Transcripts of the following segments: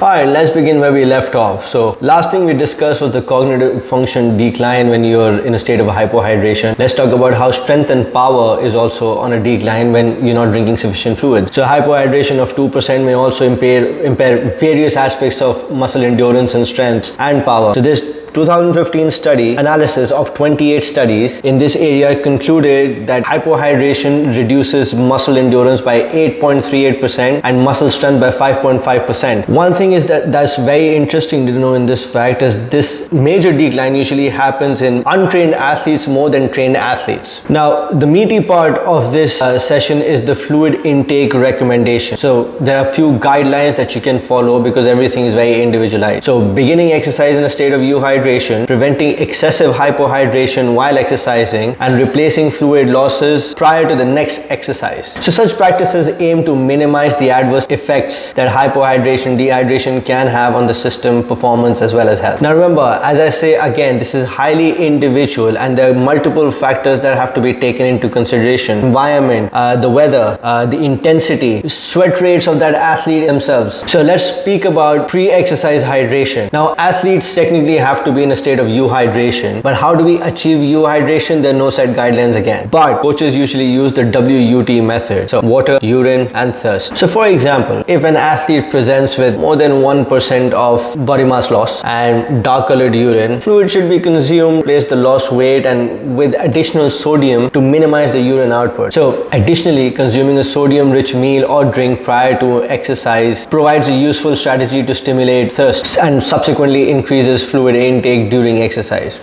Alright, let's begin where we left off. So last thing we discussed was the cognitive function decline when you're in a state of hypohydration. Let's talk about how strength and power is also on a decline when you're not drinking sufficient fluids. So hypohydration of 2% may also impair various aspects of muscle endurance and strength and power. So this 2015 study analysis of 28 studies in this area concluded that hypohydration reduces muscle endurance by 8.38% and muscle strength by 5.5%. One thing is that's very interesting to know in this fact is this major decline usually happens in untrained athletes more than trained athletes. Now the meaty part of this session is the fluid intake recommendation. So there are a few guidelines that you can follow because everything is very individualized. So beginning exercise in a state of euhydration, preventing excessive hypohydration while exercising, and replacing fluid losses prior to the next exercise. So such practices aim to minimize the adverse effects that hypohydration, dehydration can have on the system performance as well as health. Now remember, as I say again, this is highly individual and there are multiple factors that have to be taken into consideration. Environment, the weather, the intensity, sweat rates of that athlete themselves. So let's speak about pre-exercise hydration. Now athletes technically have to be in a state of euhydration, but how do we achieve euhydration? There are no set guidelines again, but coaches usually use the WUT method. So water, urine and thirst. So for example, if an athlete presents with more than 1% of body mass loss and dark colored urine, fluid should be consumed, replace the lost weight and with additional sodium to minimize the urine output. So additionally, consuming a sodium rich meal or drink prior to exercise provides a useful strategy to stimulate thirst and subsequently increases fluid intake during exercise.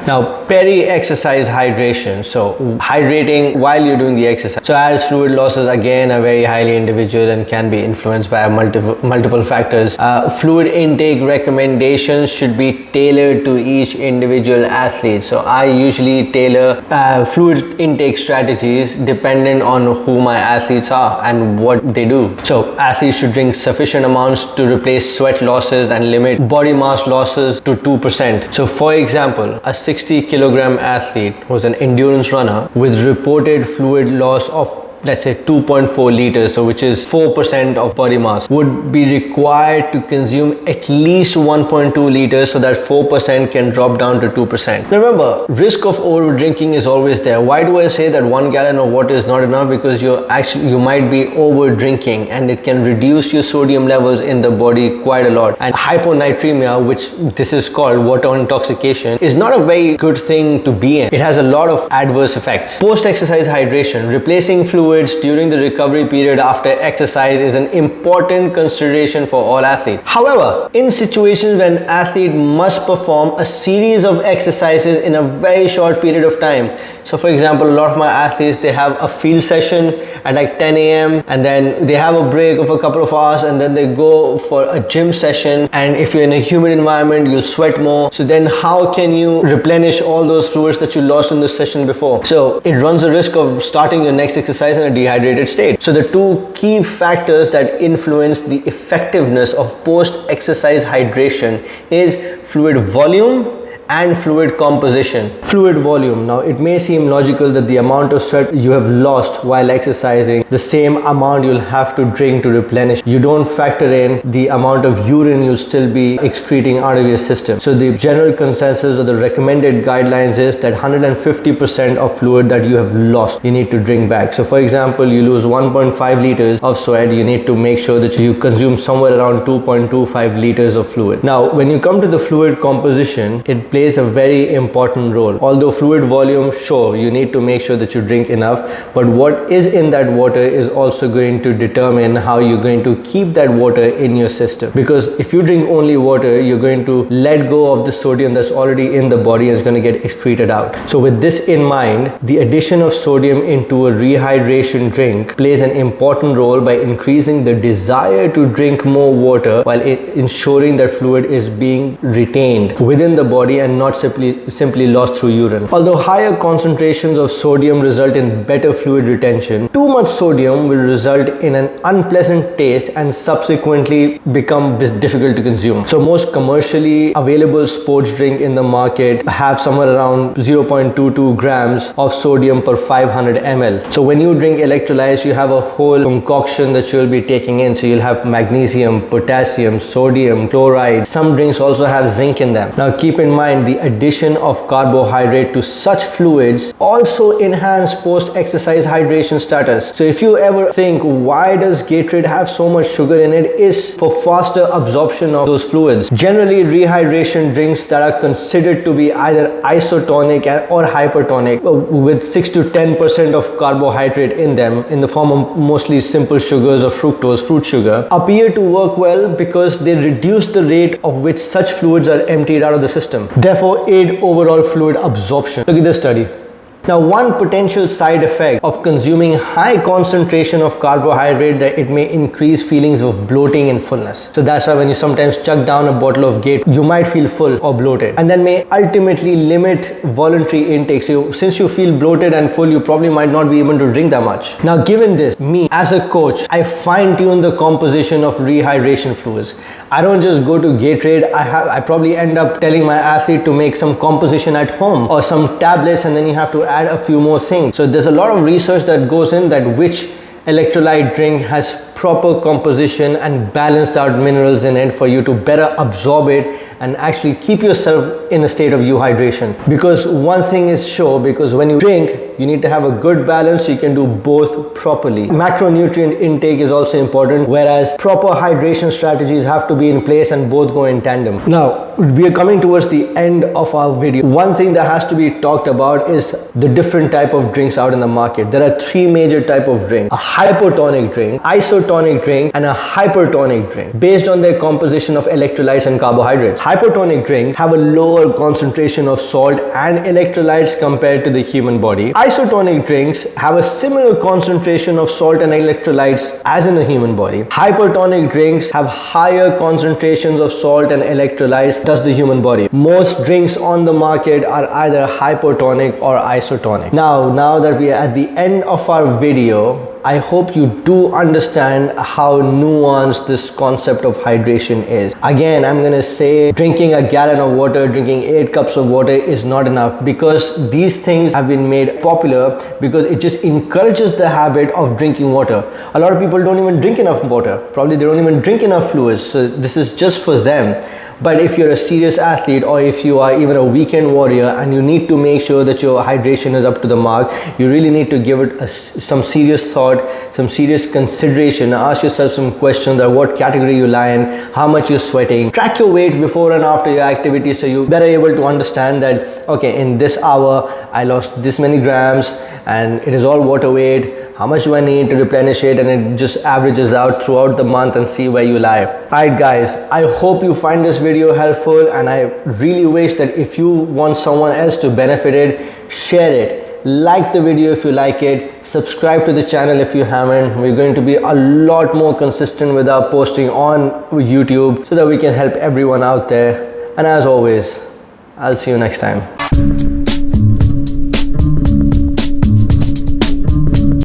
Now, peri-exercise hydration, so hydrating while you're doing the exercise. So as fluid losses again are very highly individual and can be influenced by multiple factors. Fluid intake recommendations should be tailored to each individual athlete. So I usually tailor fluid intake strategies dependent on who my athletes are and what they do. So athletes should drink sufficient amounts to replace sweat losses and limit body mass losses to 2%. So for example, a 60 kilogram athlete who's an endurance runner with reported fluid loss of let's say 2.4 liters, so which is 4% of body mass, would be required to consume at least 1.2 liters so that 4% can drop down to 2%. Remember, risk of over drinking is always there. Why do I say that 1 gallon of water is not enough? Because you might be over drinking and it can reduce your sodium levels in the body quite a lot. And hyponatremia, which this is called water intoxication, is not a very good thing to be in. It has a lot of adverse effects. Post-exercise hydration, replacing fluid during the recovery period after exercise is an important consideration for all athletes. However, in situations when an athlete must perform a series of exercises in a very short period of time, so for example, a lot of my athletes, they have a field session at like 10 a.m. and then they have a break of a couple of hours and then they go for a gym session, and if you're in a humid environment, you'll sweat more. So then how can you replenish all those fluids that you lost in the session before? So it runs the risk of starting your next exercise in a dehydrated state. So the two key factors that influence the effectiveness of post-exercise hydration is fluid volume and fluid composition. Fluid volume. Now it may seem logical that the amount of sweat you have lost while exercising, the same amount you'll have to drink to replenish. You don't factor in the amount of urine you'll still be excreting out of your system. So the general consensus or the recommended guidelines is that 150% of fluid that you have lost, you need to drink back. So for example, you lose 1.5 liters of sweat, you need to make sure that you consume somewhere around 2.25 liters of fluid. Now when you come to the fluid composition, it plays a very important role. Although fluid volume, sure, you need to make sure that you drink enough, but what is in that water is also going to determine how you're going to keep that water in your system. Because if you drink only water, you're going to let go of the sodium that's already in the body and is going to get excreted out. So with this in mind, the addition of sodium into a rehydration drink plays an important role by increasing the desire to drink more water while ensuring that fluid is being retained within the body and and not simply lost through urine. Although higher concentrations of sodium result in better fluid retention, too much sodium will result in an unpleasant taste and subsequently become difficult to consume. So most commercially available sports drink in the market have somewhere around 0.22 grams of sodium per 500 ml. So when you drink electrolytes, you have a whole concoction that you'll be taking in. So you'll have magnesium, potassium, sodium, chloride. Some drinks also have zinc in them. Now keep in mind, the addition of carbohydrate to such fluids also enhance post-exercise hydration status. So if you ever think, why does Gatorade have so much sugar in it, is for faster absorption of those fluids. Generally, rehydration drinks that are considered to be either isotonic or hypertonic with 6 to 10% of carbohydrate in them in the form of mostly simple sugars or fructose, fruit sugar, appear to work well because they reduce the rate of which such fluids are emptied out of the system, therefore aid overall fluid absorption. Look at this study. Now, one potential side effect of consuming high concentration of carbohydrate, that it may increase feelings of bloating and fullness. So that's why when you sometimes chuck down a bottle of Gatorade, you might feel full or bloated, and then may ultimately limit voluntary intake. So since you feel bloated and full, you probably might not be able to drink that much. Now, given this, me as a coach, I fine-tune the composition of rehydration fluids. I don't just go to Gatorade. I probably end up telling my athlete to make some composition at home or some tablets, and then you have to add a few more things. So there's a lot of research that goes in that which electrolyte drink has proper composition and balanced out minerals in it for you to better absorb it and actually keep yourself in a state of euhydration. Because one thing is sure, because when you drink, you need to have a good balance so you can do both properly. Macronutrient intake is also important, whereas proper hydration strategies have to be in place and both go in tandem. Now, we are coming towards the end of our video. One thing that has to be talked about is the different type of drinks out in the market. There are three major type of drinks: a hypotonic drink, isotonic drink, and a hypertonic drink, based on their composition of electrolytes and carbohydrates. Hypotonic drinks have a lower concentration of salt and electrolytes compared to the human body. Isotonic drinks have a similar concentration of salt and electrolytes as in the human body. Hypertonic drinks have higher concentrations of salt and electrolytes does the human body. Most drinks on the market are either hypotonic or isotonic. Now that we are at the end of our video, I hope you do understand how nuanced this concept of hydration is. Again, I'm going to say drinking a gallon of water, drinking 8 cups of water is not enough, because these things have been made popular because it just encourages the habit of drinking water. A lot of people don't even drink enough water. Probably they don't even drink enough fluids. So this is just for them. But if you're a serious athlete, or if you are even a weekend warrior and you need to make sure that your hydration is up to the mark, you really need to give it some serious thought, some serious consideration. Ask yourself some questions: that what category you lie in, how much you're sweating, track your weight before and after your activity, so you're better able to understand that, okay, in this hour I lost this many grams and it is all water weight. How much do I need to replenish it? And it just averages out throughout the month and see where you lie. Alright guys, I hope you find this video helpful, and I really wish that if you want someone else to benefit it, share it. Like the video if you like it. Subscribe to the channel if you haven't. We're going to be a lot more consistent with our posting on YouTube so that we can help everyone out there. And as always, I'll see you next time.